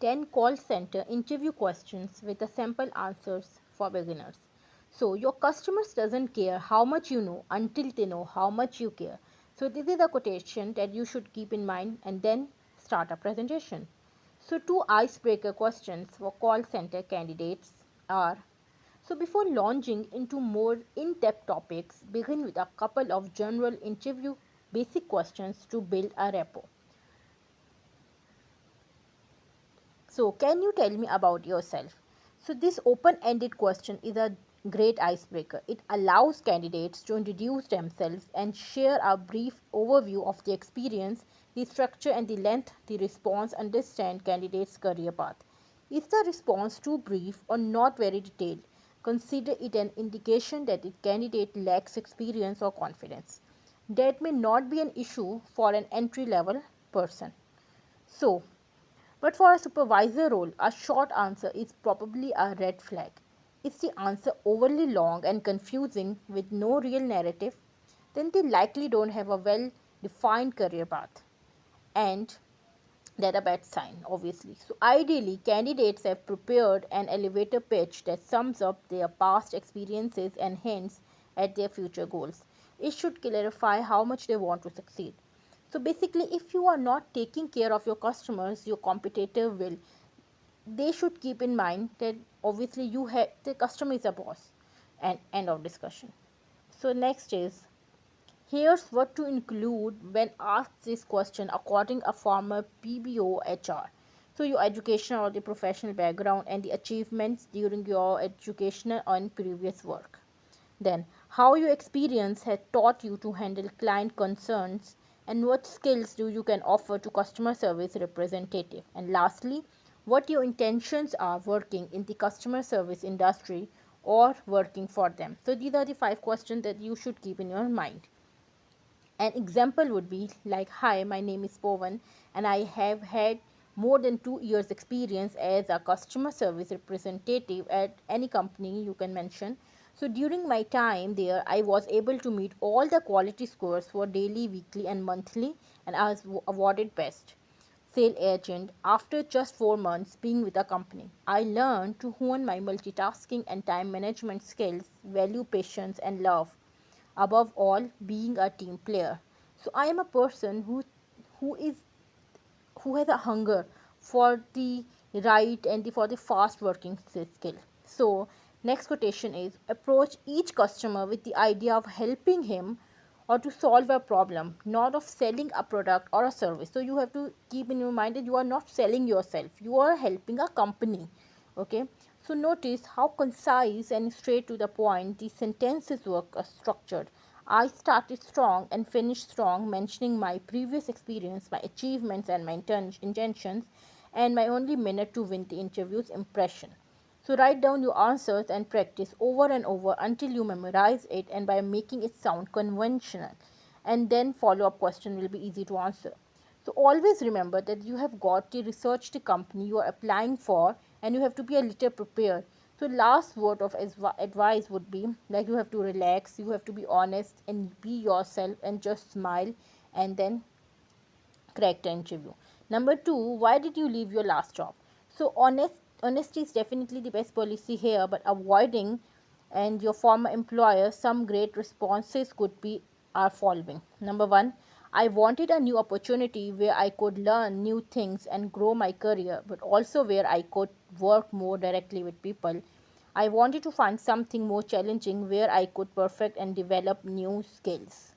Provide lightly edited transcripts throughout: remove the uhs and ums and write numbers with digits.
10 call center interview questions with the sample answers for beginners. So your customers doesn't care how much you know until they know how much you care. So this is the quotation that you should keep in mind and then start a presentation. So two icebreaker questions for call center candidates are, so before launching into more in-depth topics, begin with a couple of general interview basic questions to build a rapport. So, can you tell me about yourself? So, this open ended question is a great icebreaker. It allows candidates to introduce themselves and share a brief overview of the experience, the structure, and the length the response understand candidate's career path. Is the response too brief or not very detailed? Consider it an indication that the candidate lacks experience or confidence. That may not be an issue for an entry level person. So, but for a supervisor role, a short answer is probably a red flag. Is the answer overly long and confusing with no real narrative? Then they likely don't have a well defined career path. And that's a bad sign, obviously. So, ideally, candidates have prepared an elevator pitch that sums up their past experiences and hints at their future goals. It should clarify how much they want to succeed. So, basically, if you are not taking care of your customers, your competitor will. They should keep in mind that obviously you have the customer is a boss, and end of discussion. So, next is, here's what to include when asked this question according a former PBO HR. So your educational or the professional background and the achievements during your educational and previous work. Then how your experience has taught you to handle client concerns and what skills do you can offer to customer service representative. And lastly, what your intentions are working in the customer service industry or working for them. So these are the 5 questions that you should keep in your mind. An example would be like, hi, my name is Povan, and I have had more than 2 years experience as a customer service representative at any company you can mention. So during my time there, I was able to meet all the quality scores for daily, weekly, and monthly, and I was awarded best sale agent after just 4 months being with the company. I learned to hone my multitasking and time management skills, value patience and love, above all being a team player. So I am a person who is who has a hunger for the right and for the fast working skill. So next quotation is, approach each customer with the idea of helping him or to solve a problem, not of selling a product or a service. So you have to keep in your mind that you are not selling yourself, you are helping a company. Okay, so notice how concise and straight to the point the sentences were structured. I started strong and finished strong, mentioning my previous experience, my achievements, and my intentions, and my only minute to win the interview's impression. So write down your answers and practice over and over until you memorize it, and by making it sound conventional. And then follow up question will be easy to answer. So always remember that you have got to research the company you are applying for, and you have to be a little prepared. So last word of advice would be like, you have to relax, you have to be honest and be yourself and just smile, and then crack the interview. Number two, why did you leave your last job? So honesty is definitely the best policy here, but avoiding and your former employer, some great responses could be are following. Number one, I wanted a new opportunity where I could learn new things and grow my career, but also where I could work more directly with people. I wanted to find something more challenging where I could perfect and develop new skills.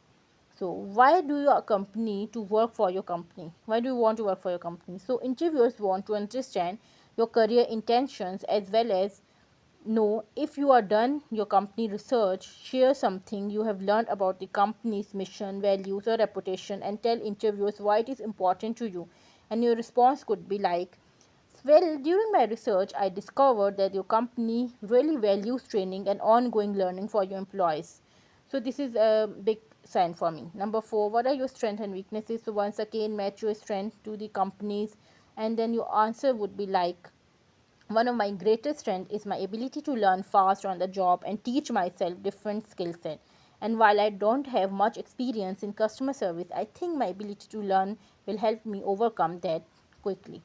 So why do you company to work for your company? Why do you want to work for your company? So interviewers want to understand your career intentions as well as know if you are done your company research, share something you have learned about the company's mission, values or reputation, and tell interviewers why it is important to you. And your response could be like, well, during my research, I discovered that your company really values training and ongoing learning for your employees. So this is a big sign for me. Number four, what are your strengths and weaknesses? So once again, match your strength to the company's, and then your answer would be like, one of my greatest strengths is my ability to learn fast on the job and teach myself different skill set. And while I don't have much experience in customer service, I think my ability to learn will help me overcome that quickly.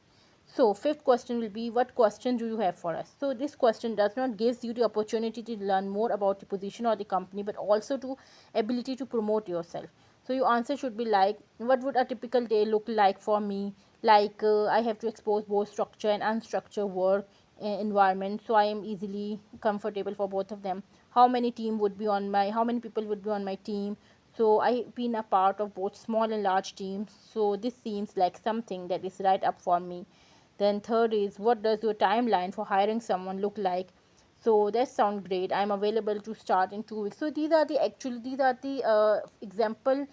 So fifth question will be, what question do you have for us? So this question does not gives you the opportunity to learn more about the position or the company, but also to ability to promote yourself. So your answer should be like, what would a typical day look like for me? Like I have to expose both structure and unstructured work environment, so I am easily comfortable for both of them. How many people would be on my team? So I've been a part of both small and large teams, so this seems like something that is right up for me. Then third is, what does your timeline for hiring someone look like? So that sounds great. I'm available to start in 2 weeks. So these are the example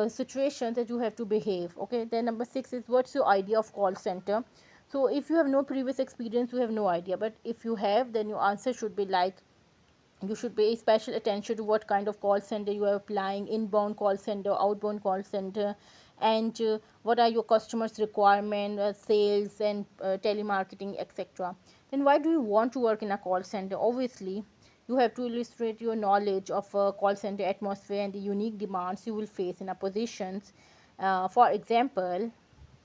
situations that you have to behave. Okay. Then number six is, what's your idea of call center? So if you have no previous experience, you have no idea. But if you have, then your answer should be like, you should pay special attention to what kind of call center you are applying, inbound call center, outbound call center, and what are your customers requirement, sales and telemarketing, etc. Then why do you want to work in a call center? Obviously you have to illustrate your knowledge of call center atmosphere and the unique demands you will face in a positions. For example,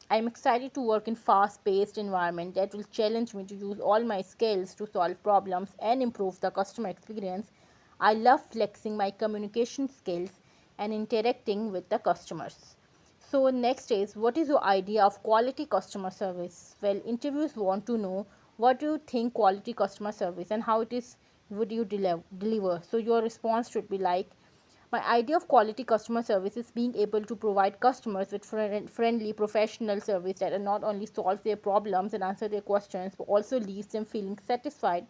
I'm excited to work in fast-paced environment that will challenge me to use all my skills to solve problems and improve the customer experience. I love flexing my communication skills and interacting with the customers. So next is, what is your idea of quality customer service? Well, interviews want to know what do you think quality customer service and how it is would you deliver. So your response should be like, my idea of quality customer service is being able to provide customers with friendly, professional service that not only solves their problems and answer their questions, but also leaves them feeling satisfied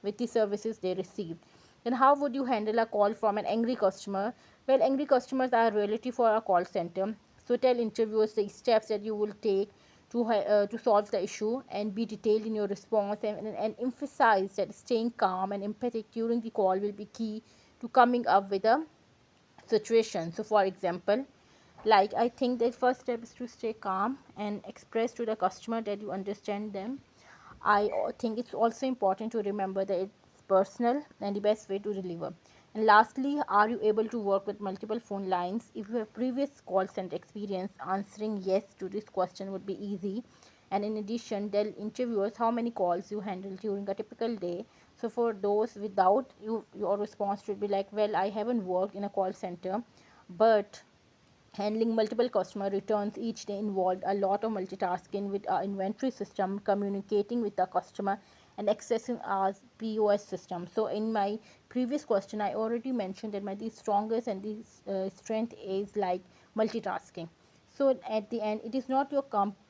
with the services they received. Then, how would you handle a call from an angry customer? Well, angry customers are a reality for a call center. So, tell interviewers the steps that you will take to solve the issue, and be detailed in your response, and emphasize that staying calm and empathic during the call will be key to coming up with a situation. So for example, like, I think the first step is to stay calm and express to the customer that you understand them. Think it's also important to remember that it's personal and the best way to deliver. And lastly, are you able to work with multiple phone lines? If you have previous call center experience, answering yes to this question would be easy. And in addition, tell interviewers how many calls you handle during a typical day. So for those without, your response should be like, well, I haven't worked in a call center, but handling multiple customer returns each day involved a lot of multitasking with our inventory system, communicating with the customer, and accessing our POS system. So in my previous question, I already mentioned that my the strongest and the strength is like multitasking. So at the end, it is not your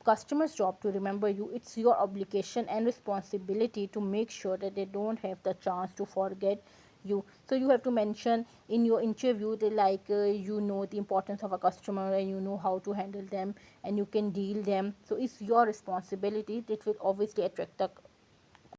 customer's job to remember you. It's your obligation and responsibility to make sure that they don't have the chance to forget you. So you have to mention in your interview that like you know the importance of a customer and you know how to handle them and you can deal them. So it's your responsibility. That will obviously attract the